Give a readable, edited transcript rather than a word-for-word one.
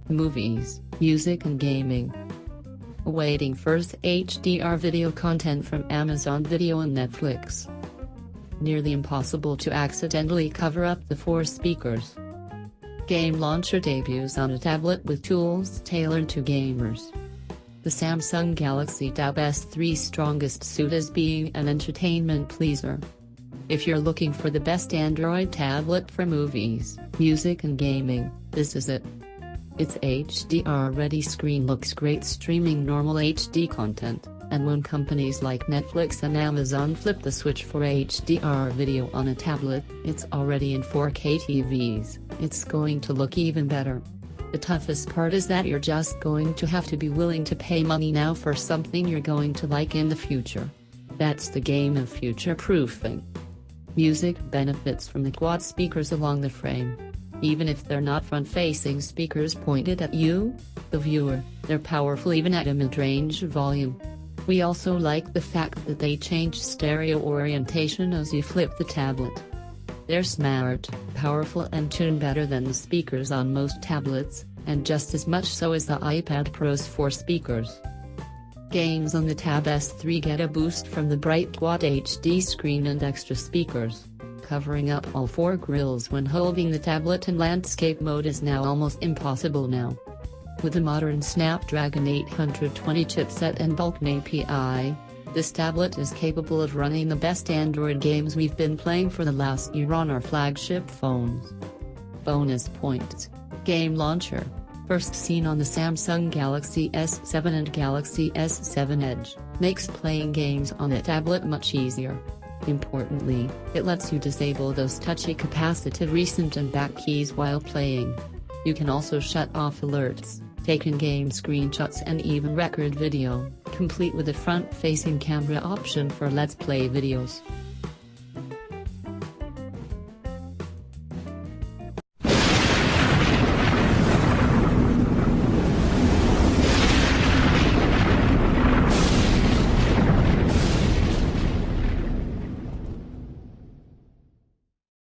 movies, music and gaming. Awaiting first HDR video content from Amazon Video and Netflix. Nearly impossible to accidentally cover up the 4 speakers. Game launcher debuts on a tablet with tools tailored to gamers. The Samsung Galaxy Tab S3's strongest suit is being an entertainment pleaser. If you're looking for the best Android tablet for movies, music and gaming, this is it. Its HDR-ready screen looks great streaming normal HD content, and when companies like Netflix and Amazon flip the switch for HDR video on a tablet, it's already in 4K TVs, it's going to look even better. The toughest part is that you're just going to have to be willing to pay money now for something you're going to like in the future. That's the game of future-proofing. Music benefits from the quad speakers along the frame. Even if they're not front-facing speakers pointed at you, the viewer, they're powerful even at a mid-range volume. We also like the fact that they change stereo orientation as you flip the tablet. They're smart, powerful and tune better than the speakers on most tablets, and just as much so as the iPad Pro's 4 speakers. Games on the Tab S3 get a boost from the bright Quad HD screen and extra speakers. Covering up all 4 grills when holding the tablet in landscape mode is now almost impossible now. With a modern Snapdragon 820 chipset and Vulkan API, this tablet is capable of running the best Android games we've been playing for the last year on our flagship phones. Bonus points. Game launcher. First seen on the Samsung Galaxy S7 and Galaxy S7 Edge, makes playing games on a tablet much easier. Importantly, it lets you disable those touchy capacitive recent and back keys while playing. You can also shut off alerts, take in-game screenshots and even record video, complete with a front-facing camera option for Let's Play videos.